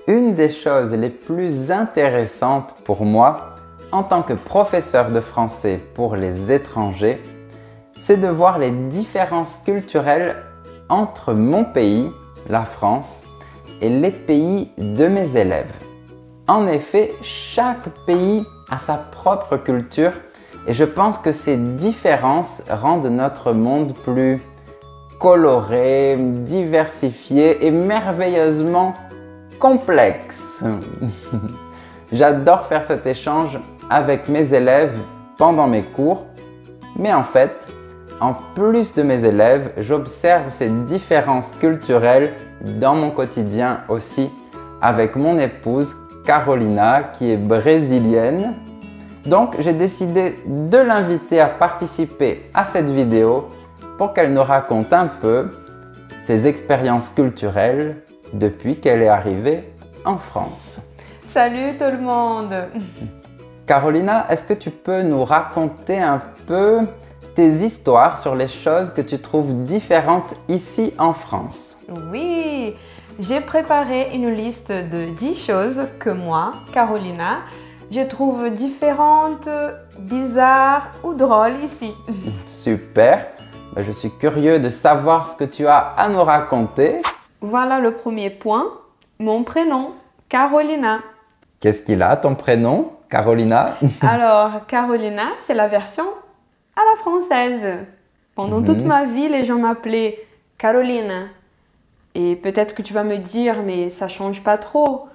une des choses les plus intéressantes pour moi en tant que professeur de français pour les étrangers, c'est de voir les différences culturelles entre mon pays, la France, et les pays de mes élèves. En effet, chaque pays a sa propre culture et je pense que ces différences rendent notre monde plus coloré, diversifié et merveilleusement complexe. J'adore faire cet échange avec mes élèves pendant mes cours, mais en fait, en plus de mes élèves, j'observe ces différences culturelles dans mon quotidien aussi avec mon épouse Carolina qui est brésilienne. Donc j'ai décidé de l'inviter à participer à cette vidéo pour qu'elle nous raconte un peu ses expériences culturelles depuis qu'elle est arrivée en France. Salut tout le monde! Carolina, est-ce que tu peux nous raconter un peu tes histoires sur les choses que tu trouves différentes ici en France? Oui, j'ai préparé une liste de 10 choses que moi, Carolina, je trouve différentes, bizarres ou drôles ici. Super! Je suis curieux de savoir ce que tu as à nous raconter. Voilà le premier point, mon prénom, Carolina. Qu'est-ce qu'il a, ton prénom, Carolina? Alors, Carolina, c'est la version à la française. Pendant toute ma vie, les gens m'appelaient Caroline. Et peut-être que tu vas me dire, mais ça change pas trop.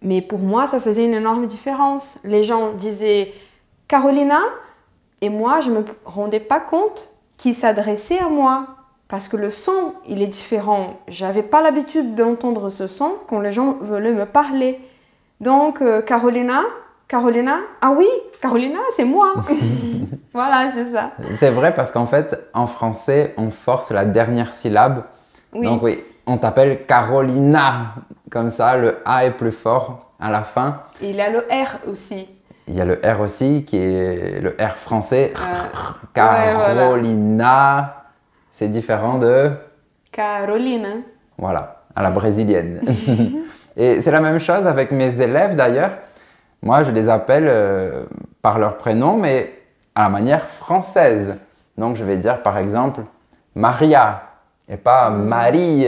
Mais pour moi, ça faisait une énorme différence. Les gens disaient Carolina, et moi, je ne me rendais pas compte qu'ils s'adressaient à moi. Parce que le son, il est différent. J'avais pas l'habitude d'entendre ce son quand les gens veulent me parler. Donc, Carolina, ah oui, Carolina, c'est moi. Voilà, c'est ça. C'est vrai parce qu'en fait, en français, on force la dernière syllabe. Oui. Donc oui, on t'appelle Carolina. Comme ça, le A est plus fort à la fin. Et il y a le R aussi. Il y a le R aussi qui est le R français. Carolina. Ouais, voilà. C'est différent de... Carolina. Voilà, à la brésilienne. Et c'est la même chose avec mes élèves d'ailleurs. Moi, je les appelle par leur prénom, mais à la manière française. Donc, je vais dire par exemple Maria et pas Marie.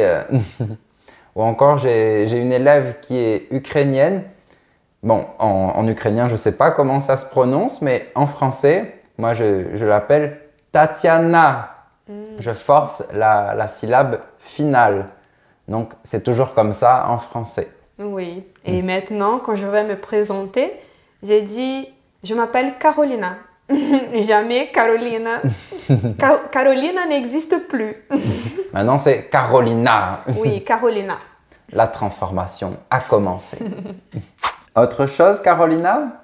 Ou encore, j'ai une élève qui est ukrainienne. Bon, en ukrainien, je ne sais pas comment ça se prononce, mais en français, moi, je l'appelle Tatiana. Je force la syllabe finale. Donc, c'est toujours comme ça en français. Oui. Et maintenant, quand je vais me présenter, j'ai dit, je m'appelle Carolina. Jamais Carolina. Carolina n'existe plus. Maintenant, c'est Carolina. Oui, Carolina. La transformation a commencé. Autre chose, Carolina?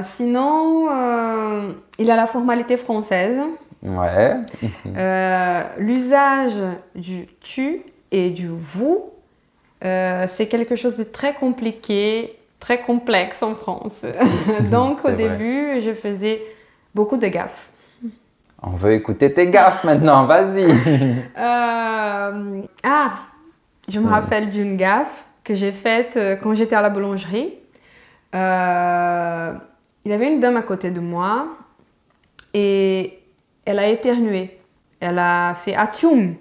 Sinon, il y a la formalité française. Ouais. L'usage du tu et du vous, c'est quelque chose de très compliqué, très complexe en France. Donc au début, je faisais beaucoup de gaffes. On veut écouter tes gaffes maintenant, vas-y. Je me rappelle d'une gaffe que j'ai faite quand j'étais à la boulangerie. Il y avait une dame à côté de moi et elle a éternué. Elle a fait atchoum.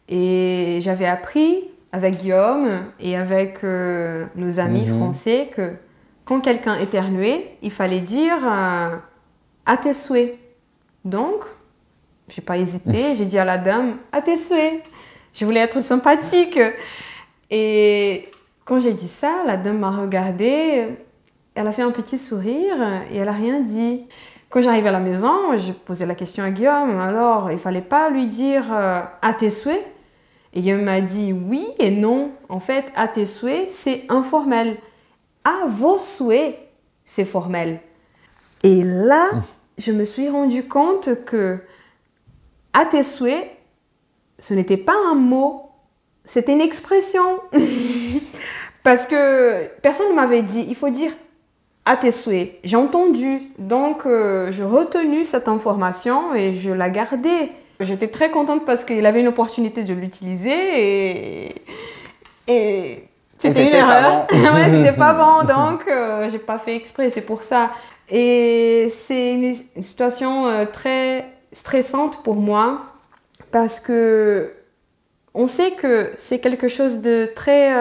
Et j'avais appris avec Guillaume et avec nos amis français que quand quelqu'un éternuait, il fallait dire à tes souhaits. Donc, je n'ai pas hésité, j'ai dit à la dame à tes souhaits. Je voulais être sympathique. Et quand j'ai dit ça, la dame m'a regardée, elle a fait un petit sourire et elle n'a rien dit. Quand j'arrive à la maison, je posais la question à Guillaume, alors il ne fallait pas lui dire à tes souhaits. Et Guillaume m'a dit oui et non. En fait, à tes souhaits, c'est informel. À vos souhaits, c'est formel. Et là, je me suis rendu compte que à tes souhaits, ce n'était pas un mot, c'était une expression. Parce que personne ne m'avait dit, il faut dire à tes souhaits. J'ai entendu, donc j'ai retenu cette information et je la gardais. J'étais très contente parce qu'il avait une opportunité de l'utiliser et c'était une erreur. Ouais, c'était pas bon, donc j'ai pas fait exprès, c'est pour ça. Et c'est une situation très stressante pour moi parce que on sait que c'est quelque chose de très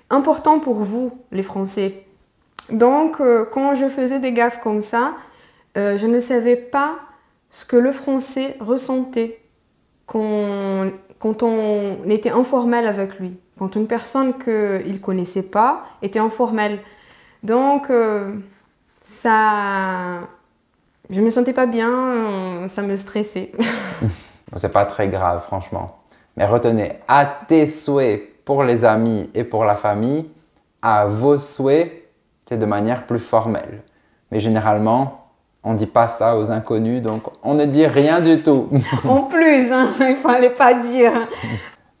important pour vous, les Français. Donc, quand je faisais des gaffes comme ça, je ne savais pas ce que le Français ressentait quand on était informel avec lui, quand une personne qu'il ne connaissait pas était informelle. Donc, ça, je me sentais pas bien, ça me stressait. C'est pas très grave, franchement. Mais retenez, à tes souhaits pour les amis et pour la famille, à vos souhaits, c'est de manière plus formelle. Mais généralement, on ne dit pas ça aux inconnus, donc on ne dit rien du tout. En plus, hein, il ne fallait pas dire.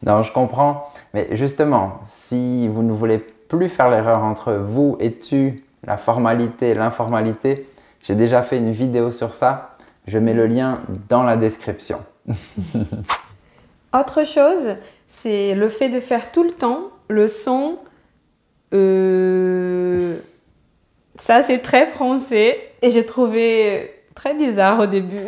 Non, je comprends. Mais justement, si vous ne voulez plus faire l'erreur entre vous et tu, la formalité, l'informalité, j'ai déjà fait une vidéo sur ça. Je mets le lien dans la description. Autre chose, c'est le fait de faire tout le temps le son. Ça, c'est très français et j'ai trouvé très bizarre au début.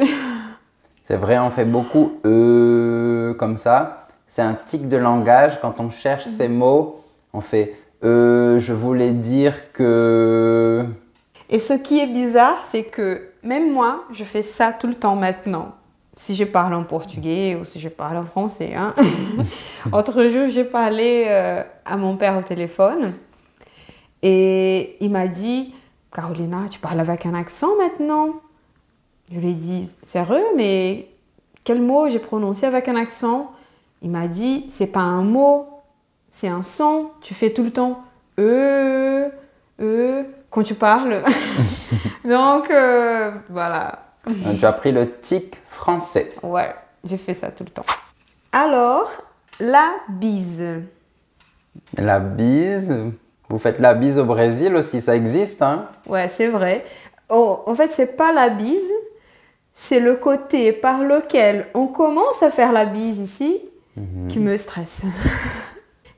C'est vrai, on fait beaucoup comme ça. C'est un tic de langage. Quand on cherche ces mots, on fait je voulais dire que… Et ce qui est bizarre, c'est que même moi, je fais ça tout le temps maintenant. Si je parle en portugais ou si je parle en français. Hein. Autre jour, j'ai parlé à mon père au téléphone et il m'a dit « Carolina, tu parles avec un accent maintenant ?» Je lui ai dit « Sérieux, mais quel mot j'ai prononcé avec un accent ?» Il m'a dit « C'est pas un mot, c'est un son, tu fais tout le temps quand tu parles. » Donc, voilà. Tu as pris le tic français. Ouais, j'ai fait ça tout le temps. Alors, la bise. La bise, vous faites la bise au Brésil aussi, ça existe, hein? Ouais, c'est vrai. Oh, en fait, c'est pas la bise, c'est le côté par lequel on commence à faire la bise ici qui me stresse.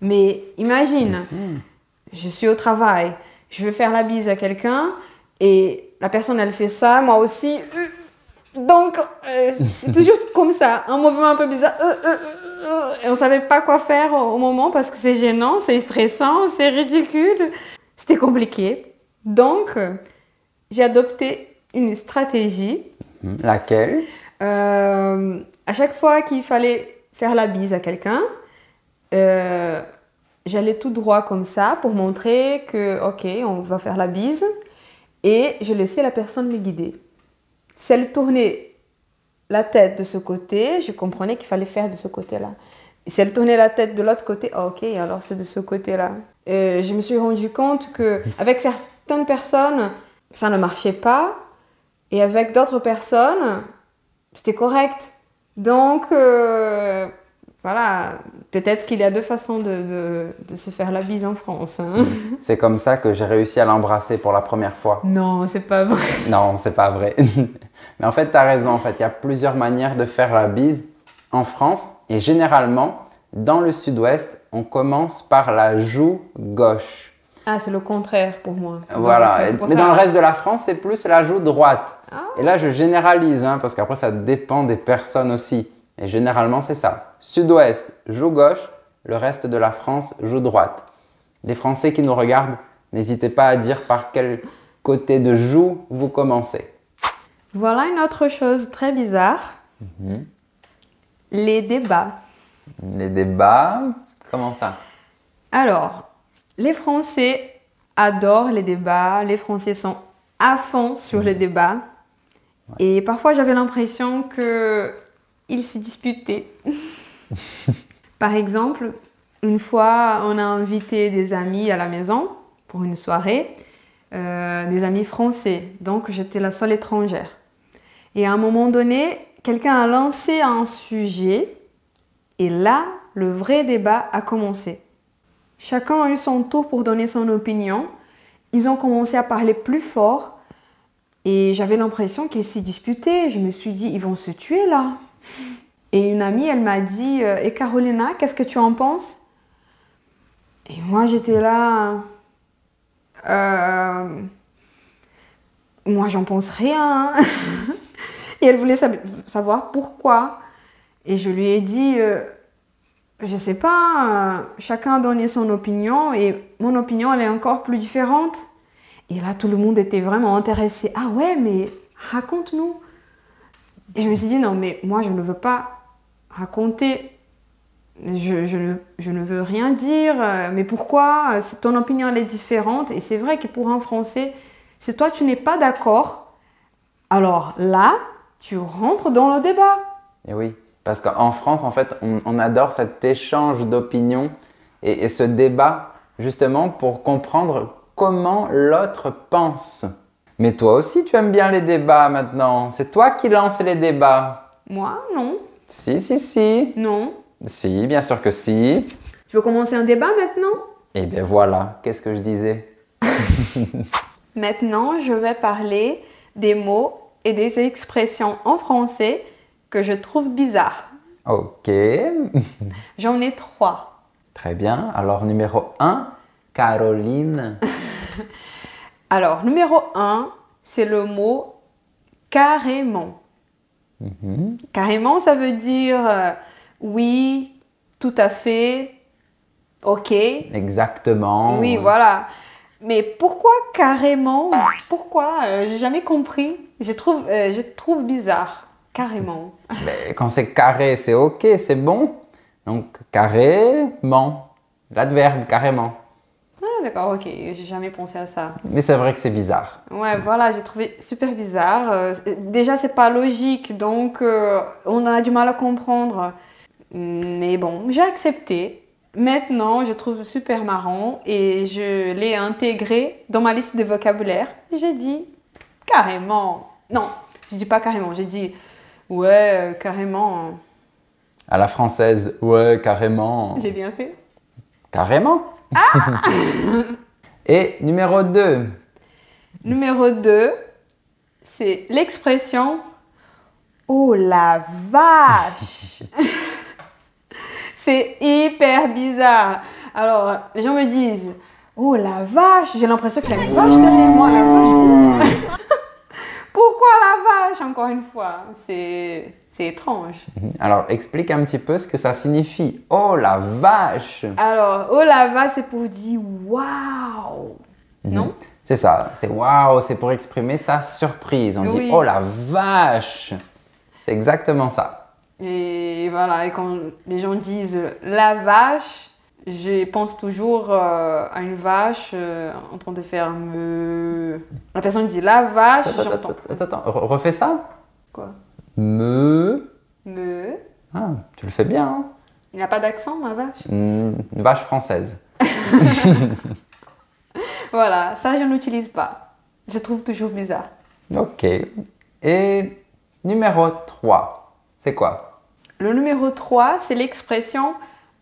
Mais imagine, je suis au travail, je veux faire la bise à quelqu'un et la personne, elle fait ça, moi aussi. Donc, c'est toujours comme ça, un mouvement un peu bizarre. Et on ne savait pas quoi faire au moment parce que c'est gênant, c'est stressant, c'est ridicule. C'était compliqué. Donc, j'ai adopté une stratégie. Laquelle? À chaque fois qu'il fallait faire la bise à quelqu'un, j'allais tout droit comme ça pour montrer que, ok, on va faire la bise. Et je laissais la personne me guider. Si elle tournait la tête de ce côté, je comprenais qu'il fallait faire de ce côté-là. Et si elle tournait la tête de l'autre côté, ok, alors c'est de ce côté-là. Je me suis rendu compte qu'avec certaines personnes, ça ne marchait pas. Et avec d'autres personnes, c'était correct. Donc, voilà, peut-être qu'il y a deux façons de se faire la bise en France. Hein. C'est comme ça que j'ai réussi à l'embrasser pour la première fois. Non, c'est pas vrai. Non, c'est pas vrai. Mais en fait, tu as raison. En fait, il y a plusieurs manières de faire la bise en France. Et généralement, dans le sud-ouest, on commence par la joue gauche. Ah, c'est le contraire pour moi. Voilà. Donc, mais dans le reste de la France, c'est plus la joue droite. Ah. Et là, je généralise, hein, parce qu'après, ça dépend des personnes aussi. Et généralement, c'est ça. Sud-ouest, joue gauche. Le reste de la France, joue droite. Les Français qui nous regardent, n'hésitez pas à dire par quel côté de joue vous commencez. Voilà une autre chose très bizarre. Les débats. Les débats, comment ça? Alors, les Français adorent les débats. Les Français sont à fond sur les débats. Ouais. Et parfois, j'avais l'impression qu'ils se disputaient. Par exemple, une fois, on a invité des amis à la maison pour une soirée, des amis français. Donc, j'étais la seule étrangère. Et à un moment donné, quelqu'un a lancé un sujet et là, le vrai débat a commencé. Chacun a eu son tour pour donner son opinion. Ils ont commencé à parler plus fort et j'avais l'impression qu'ils s'y disputaient. Je me suis dit, ils vont se tuer là. Et une amie, elle m'a dit, et Carolina, qu'est-ce que tu en penses? Et moi, j'étais là. Moi, j'en pense rien. Et elle voulait savoir pourquoi. Et je lui ai dit, je sais pas, chacun a donné son opinion et mon opinion, elle est encore plus différente. Et là, tout le monde était vraiment intéressé. Ah ouais, mais raconte-nous. Et je me suis dit, non, mais moi, je ne veux pas raconter. Je ne veux rien dire. Mais pourquoi? Ton opinion, elle est différente. Et c'est vrai que pour un Français, si toi, tu n'es pas d'accord, alors là, tu rentres dans le débat. Et oui, parce qu'en France, en fait, on adore cet échange d'opinions et ce débat, justement, pour comprendre comment l'autre pense. Mais toi aussi, tu aimes bien les débats maintenant. C'est toi qui lances les débats. Moi, non. Si. Non. Si, bien sûr que si. Tu veux commencer un débat maintenant? Eh bien voilà, qu'est-ce que je disais? Maintenant, je vais parler des mots et des expressions en français que je trouve bizarres. Ok. J'en ai 3. Très bien. Alors, numéro 1, Caroline. Alors, numéro 1, c'est le mot carrément. Carrément, ça veut dire oui, tout à fait, ok. Exactement. Oui, voilà. Mais pourquoi carrément? Pourquoi? J'ai jamais compris. Je trouve bizarre. Carrément. Mais quand c'est carré, c'est ok, c'est bon. Donc, carrément. L'adverbe, carrément. Ah, d'accord, ok. J'ai jamais pensé à ça. Mais c'est vrai que c'est bizarre. Ouais, voilà, j'ai trouvé super bizarre. Déjà, c'est pas logique, donc on a du mal à comprendre. Mais bon, j'ai accepté. Maintenant, je trouve super marrant et je l'ai intégré dans ma liste de vocabulaire. J'ai dit carrément. Non, je dis pas carrément, j'ai dit ouais, carrément. À la française, ouais, carrément. J'ai bien fait. Carrément. Ah Et numéro 2. Numéro 2, c'est l'expression oh la vache. C'est hyper bizarre. Alors, les gens me disent oh la vache, j'ai l'impression qu'il y a une vache derrière moi, la vache. Pourquoi la vache, encore une fois? C'est étrange. Alors, explique un petit peu ce que ça signifie. Oh la vache! Alors, oh la vache, c'est pour dire waouh. Non? C'est ça, c'est waouh, c'est pour exprimer sa surprise. On dit oh la vache! C'est exactement ça. Et voilà, et quand les gens disent la vache, je pense toujours à une vache en train de faire me. La personne dit la vache, j'entends. Attends, refais ça? Quoi? Me. Ah, tu le fais bien, hein? Il n'y a pas d'accent, ma vache? Une vache française. Voilà, ça je n'utilise pas. Je trouve toujours bizarre. Ok. Et numéro 3, c'est quoi? Le numéro 3, c'est l'expression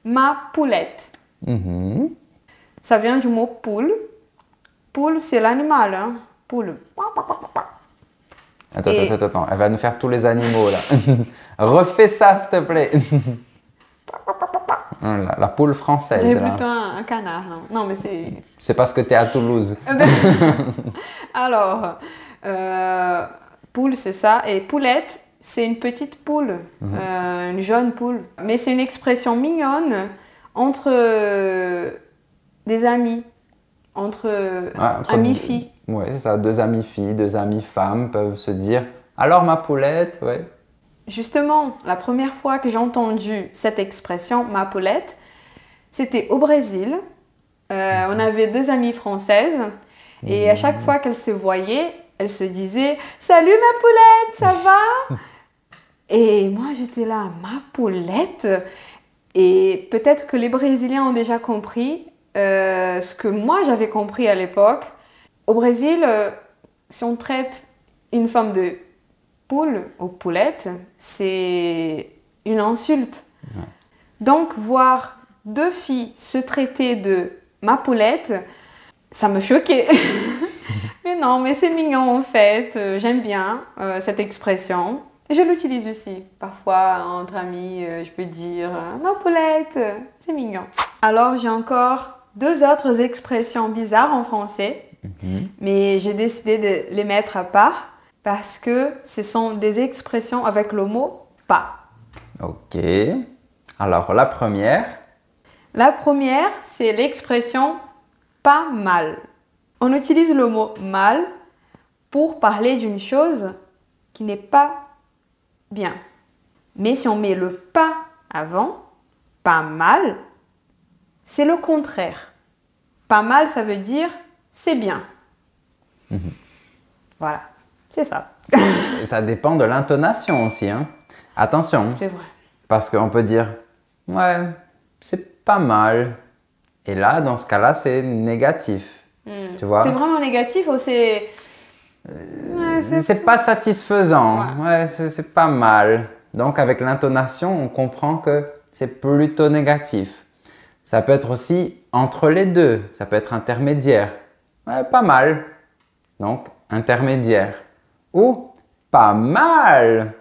ma poulette. Ça vient du mot poule. Poule, c'est l'animal, hein? Poule. Attends, elle va nous faire tous les animaux là. Refais ça, s'il te plaît. La poule française. J'ai là. plutôt un canard. Non, mais c'est. C'est parce que tu es à Toulouse. Alors, poule, c'est ça. Et poulette, c'est une petite poule, une jeune poule. Mais c'est une expression mignonne entre des amis, entre amis-filles. Oui, c'est ça. 2 amis filles, 2 amis femmes peuvent se dire « Alors ma poulette ?» ouais. Justement, la première fois que j'ai entendu cette expression, ma poulette, c'était au Brésil. On avait 2 amies françaises et à chaque fois qu'elles se voyaient, elles se disaient « Salut ma poulette, ça va ?» Et moi j'étais là « Ma poulette ?» Et peut-être que les Brésiliens ont déjà compris ce que moi j'avais compris à l'époque. Au Brésil, si on traite une femme de poule ou poulette, c'est une insulte. Ouais. Donc, voir 2 filles se traiter de ma poulette, ça me choquait. Mais non, mais c'est mignon en fait. J'aime bien cette expression. Et je l'utilise aussi. Parfois, entre amis, je peux dire ma poulette, c'est mignon. Alors, j'ai encore deux autres expressions bizarres en français, mais j'ai décidé de les mettre à part parce que ce sont des expressions avec le mot pas. Ok. Alors, la première. La première, c'est l'expression pas mal. On utilise le mot mal pour parler d'une chose qui n'est pas bien. Mais si on met le pas avant, pas mal, c'est le contraire. Pas mal, ça veut dire c'est bien. Voilà, c'est ça. Et ça dépend de l'intonation aussi, hein. Attention. C'est vrai. Parce qu'on peut dire, ouais, c'est pas mal. Et là, dans ce cas-là, c'est négatif. Tu vois? C'est vraiment négatif ou c'est... C'est pas satisfaisant. Ouais, c'est pas mal. Donc, avec l'intonation, on comprend que c'est plutôt négatif. Ça peut être aussi entre les deux. Ça peut être intermédiaire. Ouais, pas mal. Donc, intermédiaire. Ou pas mal.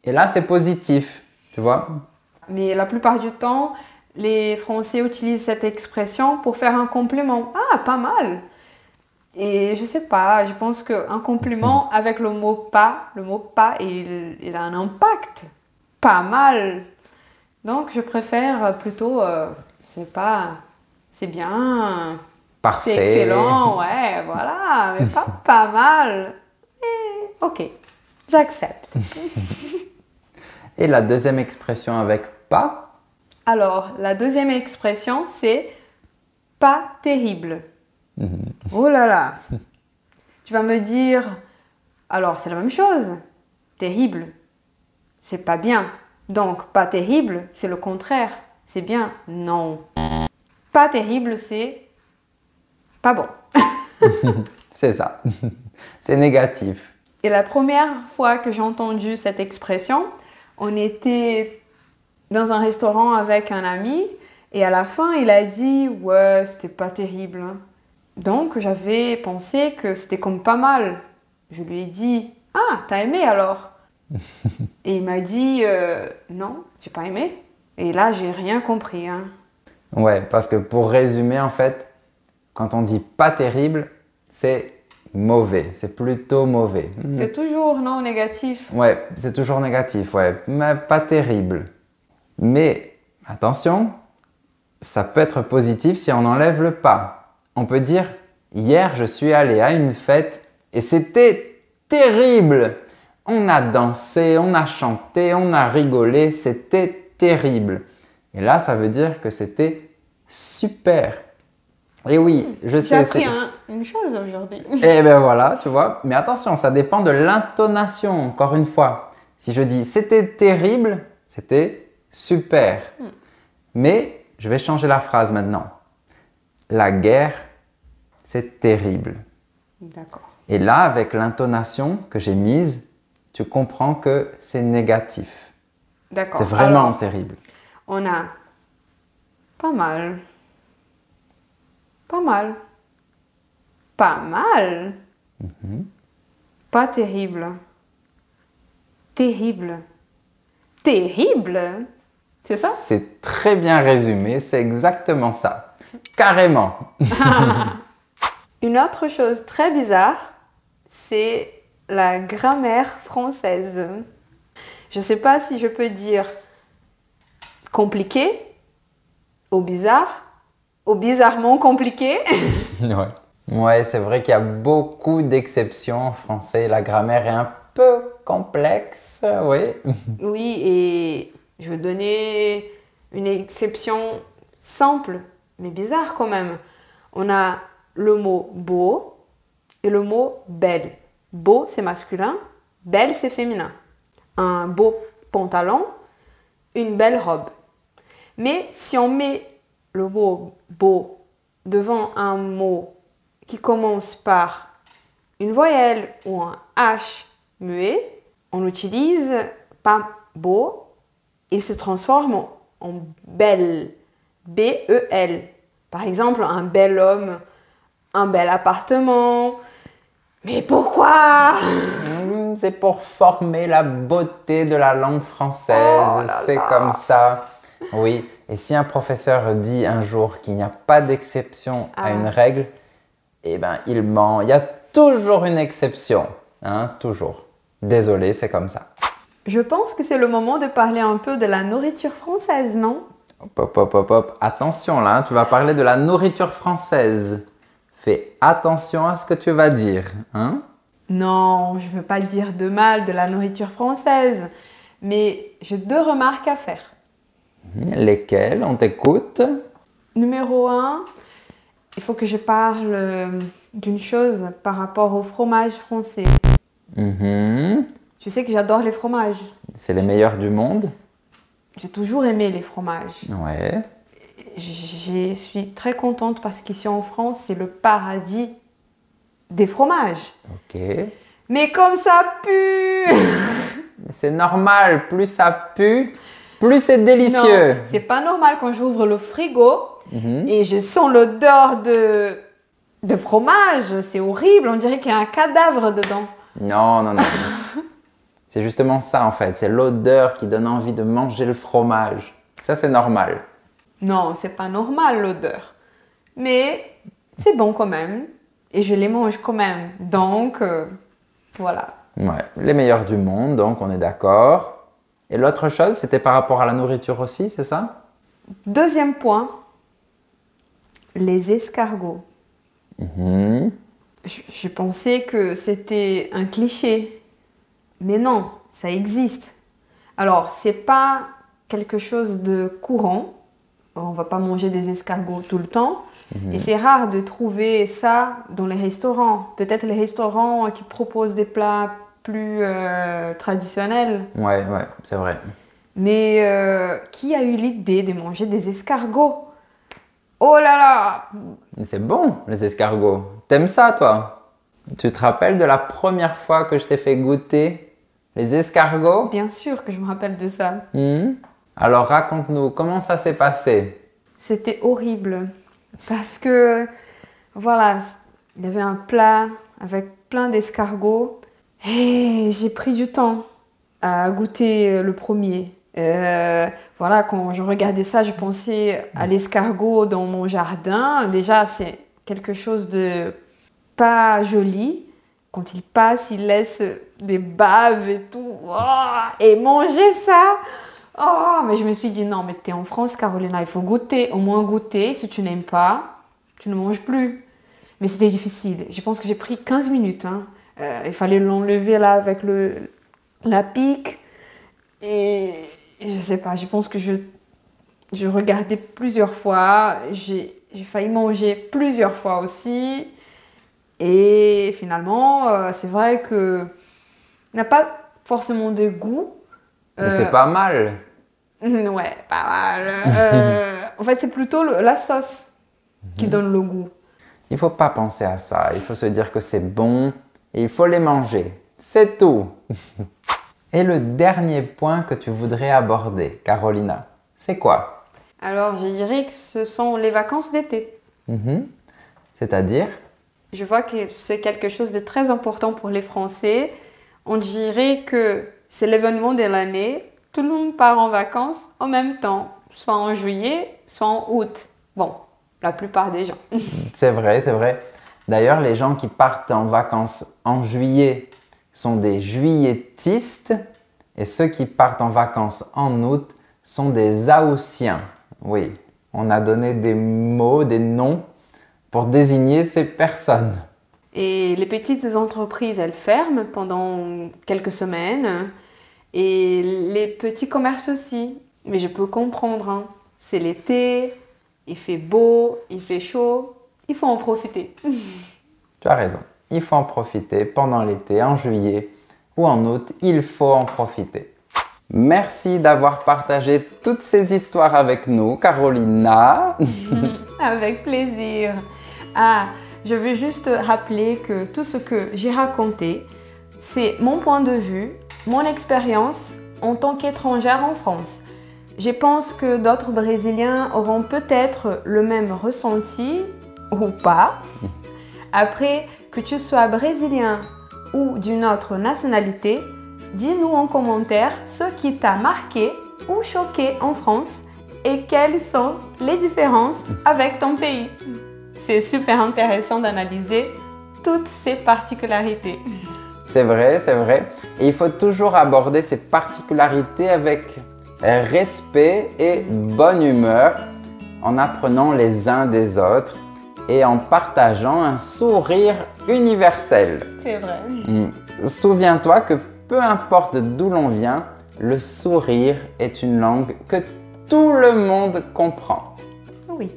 Et là, c'est positif. Tu vois? Mais la plupart du temps, les Français utilisent cette expression pour faire un compliment. Ah, pas mal. Et je sais pas, je pense qu'un compliment avec le mot pas, il a un impact. Pas mal. Donc, je préfère plutôt, c'est bien, Parfait. c'est excellent, ouais, voilà, mais pas mal. Ok, j'accepte. Et la deuxième expression avec pas? Alors, la deuxième expression, c'est pas terrible. Oh là là. Tu vas me dire, alors c'est la même chose. Terrible, c'est pas bien. Donc, pas terrible, c'est le contraire. C'est bien. Non. Pas terrible, c'est pas bon. C'est ça. C'est négatif. Et la première fois que j'ai entendu cette expression, on était dans un restaurant avec un ami et à la fin, il a dit « Ouais, c'était pas terrible. » Donc, j'avais pensé que c'était comme pas mal. Je lui ai dit « Ah, t'as aimé alors ?» Et il m'a dit « Non, j'ai pas aimé. » Et là, j'ai rien compris. Hein. Ouais, parce que pour résumer, en fait, quand on dit pas terrible, c'est mauvais. C'est plutôt mauvais. C'est toujours non négatif. Ouais, c'est toujours négatif, ouais. Mais pas terrible. Mais attention, ça peut être positif si on enlève le pas. On peut dire « Hier, je suis allé à une fête et c'était terrible. On a dansé, on a chanté, on a rigolé, c'était terrible. » Et là, ça veut dire que c'était super. Et oui, je sais. J'ai appris une chose aujourd'hui. Eh bien voilà, tu vois. Mais attention, ça dépend de l'intonation, encore une fois. Si je dis « C'était terrible », c'était super. Mais je vais changer la phrase maintenant. La guerre, c'est terrible. D'accord. Et là, avec l'intonation que j'ai mise, tu comprends que c'est négatif. D'accord. C'est vraiment Alors, terrible. On a pas mal. Pas mal. Pas mal. Pas terrible. Terrible. Terrible. C'est ça? C'est très bien résumé, c'est exactement ça. Carrément. Une autre chose très bizarre, c'est la grammaire française. Je ne sais pas si je peux dire compliqué, ou bizarre, ou bizarrement compliqué. Ouais, c'est vrai qu'il y a beaucoup d'exceptions en français. La grammaire est un peu complexe, oui. Oui, et je vais donner une exception simple, mais bizarre quand même. On a le mot beau et le mot belle. Beau, c'est masculin, belle, c'est féminin. Un beau pantalon, une belle robe. Mais si on met le mot beau devant un mot qui commence par une voyelle ou un H muet, on utilise pas beau, il se transforme en belle, B-E-L. Par exemple, un bel homme, un bel appartement. Mais pourquoi? C'est pour former la beauté de la langue française. Oh là C'est là. comme ça. Oui. Et si un professeur dit un jour qu'il n'y a pas d'exception à une règle, eh ben, il ment. Il y a toujours une exception, hein, toujours. Désolé, c'est comme ça. Je pense que c'est le moment de parler un peu de la nourriture française, non? Hop, hop, hop, hop, hop. Attention là, hein, tu vas parler de la nourriture française. Fais attention à ce que tu vas dire, hein? Non, je ne veux pas dire de mal de la nourriture française, mais j'ai 2 remarques à faire. Lesquelles? On t'écoute. Numéro 1, il faut que je parle d'une chose par rapport au fromage français. Tu sais que j'adore les fromages. C'est les meilleurs du monde. J'ai toujours aimé les fromages. Ouais. Je suis très contente parce qu'ici en France, c'est le paradis des fromages. Ok. Mais comme ça pue! C'est normal, plus ça pue, plus c'est délicieux. Non, c'est pas normal quand j'ouvre le frigo et je sens l'odeur de fromage. C'est horrible, on dirait qu'il y a un cadavre dedans. Non, non, non. C'est justement ça en fait, c'est l'odeur qui donne envie de manger le fromage. Ça, c'est normal. Non, c'est pas normal l'odeur. Mais c'est bon quand même. Et je les mange quand même. Donc, voilà. Ouais, les meilleurs du monde, donc on est d'accord. Et l'autre chose, c'était par rapport à la nourriture aussi, c'est ça? Deuxième point, les escargots. Je pensais que c'était un cliché. Mais non, ça existe. Alors, c'est pas quelque chose de courant. On va pas manger des escargots tout le temps. Et c'est rare de trouver ça dans les restaurants. Peut-être les restaurants qui proposent des plats plus traditionnels. Ouais, c'est vrai. Mais qui a eu l'idée de manger des escargots? Oh là là! Mais c'est bon, les escargots. T'aimes ça, toi? Tu te rappelles de la première fois que je t'ai fait goûter les escargots? Bien sûr que je me rappelle de ça. Alors raconte-nous, comment ça s'est passé? C'était horrible. Parce que, voilà, il y avait un plat avec plein d'escargots. Et j'ai pris du temps à goûter le premier. Voilà, quand je regardais ça, je pensais à l'escargot dans mon jardin. Déjà, c'est quelque chose de pas joli. Quand il passe, il laisse des baves et tout. Oh, et manger ça, oh, mais je me suis dit, non, mais t'es en France, Carolina, il faut goûter, au moins goûter. Si tu n'aimes pas, tu ne manges plus. Mais c'était difficile. Je pense que j'ai pris 15 minutes. Il fallait l'enlever là avec la pique. Et je sais pas, je pense que je regardais plusieurs fois. J'ai failli manger plusieurs fois aussi. Et finalement, c'est vrai que n'a pas forcément de goût. Mais c'est pas mal. Ouais, pas mal. En fait, c'est plutôt la sauce qui donne le goût. Il faut pas penser à ça. Il faut se dire que c'est bon et il faut les manger. C'est tout. Et le dernier point que tu voudrais aborder, Carolina, c'est quoi? Alors, je dirais que ce sont les vacances d'été. C'est-à-dire? Je vois que c'est quelque chose de très important pour les Français. On dirait que c'est l'événement de l'année. Tout le monde part en vacances en même temps, soit en juillet, soit en août. Bon, la plupart des gens. C'est vrai, c'est vrai. D'ailleurs, les gens qui partent en vacances en juillet sont des juilletistes et ceux qui partent en vacances en août sont des Haussiens. Oui, on a donné des mots, des noms pour désigner ces personnes. Et les petites entreprises, elles ferment pendant quelques semaines. Et les petits commerces aussi. Mais je peux comprendre. C'est l'été, il fait beau, il fait chaud. Il faut en profiter. Tu as raison. Il faut en profiter pendant l'été, en juillet ou en août. Il faut en profiter. Merci d'avoir partagé toutes ces histoires avec nous, Carolina. Avec plaisir. Ah, je veux juste rappeler que tout ce que j'ai raconté, c'est mon point de vue, mon expérience en tant qu'étrangère en France. Je pense que d'autres Brésiliens auront peut-être le même ressenti ou pas. Après, que tu sois brésilien ou d'une autre nationalité, dis-nous en commentaire ce qui t'a marqué ou choqué en France et quelles sont les différences avec ton pays. C'est super intéressant d'analyser toutes ces particularités. C'est vrai, c'est vrai. Et il faut toujours aborder ces particularités avec respect et bonne humeur, en apprenant les uns des autres et en partageant un sourire universel. C'est vrai. Souviens-toi que peu importe d'où l'on vient, le sourire est une langue que tout le monde comprend. Oui.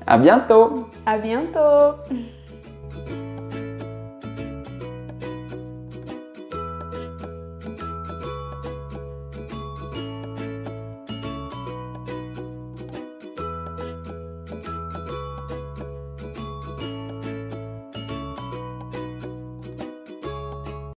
À bientôt! À bientôt!